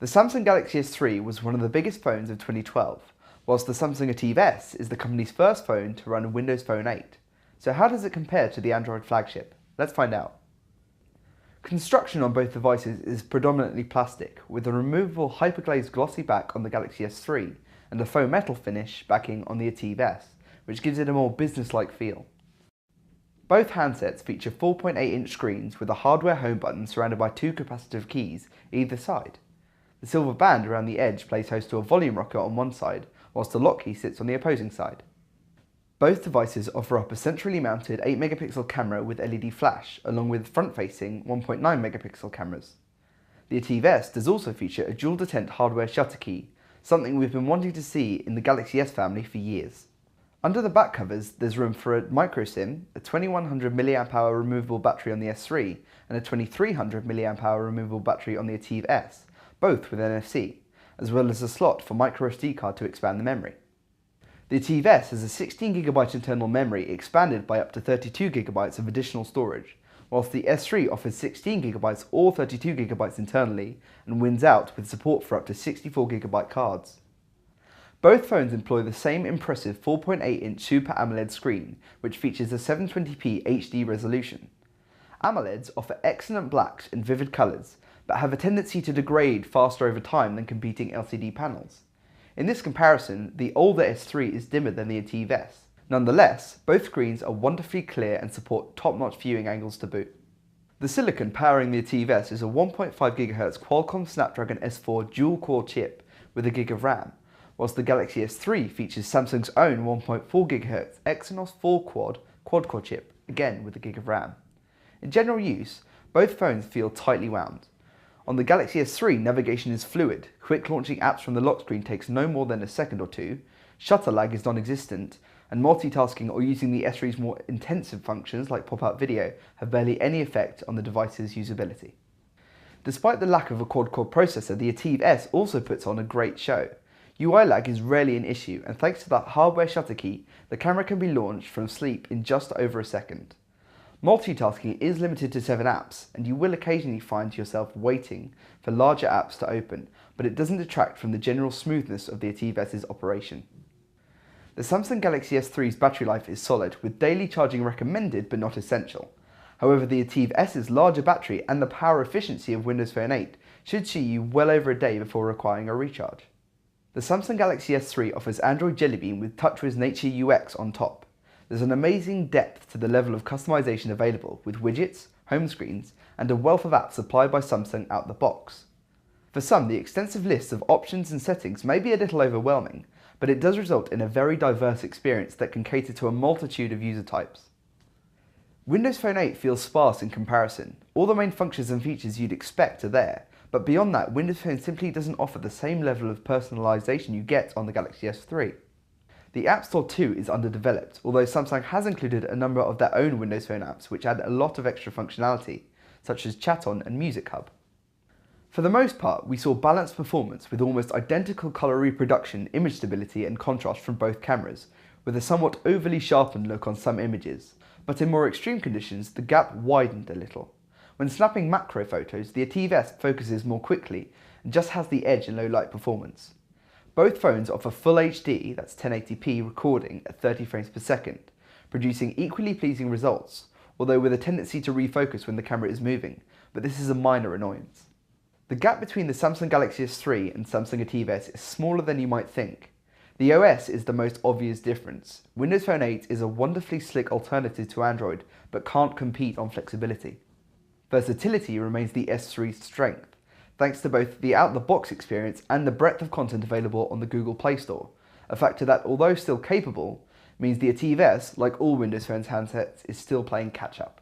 The Samsung Galaxy S3 was one of the biggest phones of 2012, whilst the Samsung Ativ S is the company's first phone to run Windows Phone 8. So how does it compare to the Android flagship? Let's find out. Construction on both devices is predominantly plastic, with a removable hyperglazed glossy back on the Galaxy S3 and a faux metal finish backing on the Ativ S, which gives it a more business-like feel. Both handsets feature 4.8-inch screens with a hardware home button surrounded by two capacitive keys either side. The silver band around the edge plays host to a volume rocker on one side, whilst the lock key sits on the opposing side. Both devices offer up a centrally mounted 8-megapixel camera with LED flash, along with front-facing 1.9-megapixel cameras. The Ativ S does also feature a dual-detent hardware shutter key, something we've been wanting to see in the Galaxy S family for years. Under the back covers, there's room for a micro SIM, a 2100 mAh removable battery on the S3, and a 2300 mAh removable battery on the Ativ S, both with NFC, as well as a slot for micro SD card to expand the memory. The Ativ S has a 16GB internal memory expanded by up to 32GB of additional storage, whilst the S3 offers 16GB or 32GB internally and wins out with support for up to 64GB cards. Both phones employ the same impressive 4.8-inch Super AMOLED screen, which features a 720p HD resolution. AMOLEDs offer excellent blacks and vivid colours, but have a tendency to degrade faster over time than competing LCD panels. In this comparison, the older S3 is dimmer than the Ativ S. Nonetheless, both screens are wonderfully clear and support top-notch viewing angles to boot. The silicon powering the Ativ S is a 1.5 GHz Qualcomm Snapdragon S4 dual-core chip with a gig of RAM, whilst the Galaxy S3 features Samsung's own 1.4 GHz Exynos 4 quad-core chip, again with a gig of RAM. In general use, both phones feel tightly wound. On the Galaxy S3, navigation is fluid, quick launching apps from the lock screen takes no more than a second or two, shutter lag is non-existent, and multitasking or using the S3's more intensive functions like pop-up video have barely any effect on the device's usability. Despite the lack of a quad-core processor, the Ativ S also puts on a great show. UI lag is rarely an issue, and thanks to that hardware shutter key, the camera can be launched from sleep in just over a second. Multitasking is limited to 7 apps, and you will occasionally find yourself waiting for larger apps to open, but it doesn't detract from the general smoothness of the Ativ S's operation. The Samsung Galaxy S3's battery life is solid, with daily charging recommended but not essential. However, the Ativ S's larger battery and the power efficiency of Windows Phone 8 should see you well over a day before requiring a recharge. The Samsung Galaxy S3 offers Android Jelly Bean with TouchWiz Nature UX on top. There's an amazing depth to the level of customization available, with widgets, home screens, and a wealth of apps supplied by Samsung out the box. For some, the extensive list of options and settings may be a little overwhelming, but it does result in a very diverse experience that can cater to a multitude of user types. Windows Phone 8 feels sparse in comparison. All the main functions and features you'd expect are there, but beyond that, Windows Phone simply doesn't offer the same level of personalization you get on the Galaxy S3. The App Store too is underdeveloped, although Samsung has included a number of their own Windows Phone apps which add a lot of extra functionality, such as Chat On and Music Hub. For the most part, we saw balanced performance with almost identical colour reproduction, image stability and contrast from both cameras, with a somewhat overly sharpened look on some images, but in more extreme conditions the gap widened a little. When snapping macro photos, the Ativ S focuses more quickly and just has the edge in low light performance. Both phones offer Full HD, that's 1080p recording at 30 frames per second, producing equally pleasing results, although with a tendency to refocus when the camera is moving, but this is a minor annoyance. The gap between the Samsung Galaxy S3 and Samsung Ativ S is smaller than you might think. The OS is the most obvious difference. Windows Phone 8 is a wonderfully slick alternative to Android, but can't compete on flexibility. Versatility remains the S3's strength, thanks to both the out-the-box experience and the breadth of content available on the Google Play Store, a factor that, although still capable, means the Ativ S, like all Windows Phone's handsets, is still playing catch-up.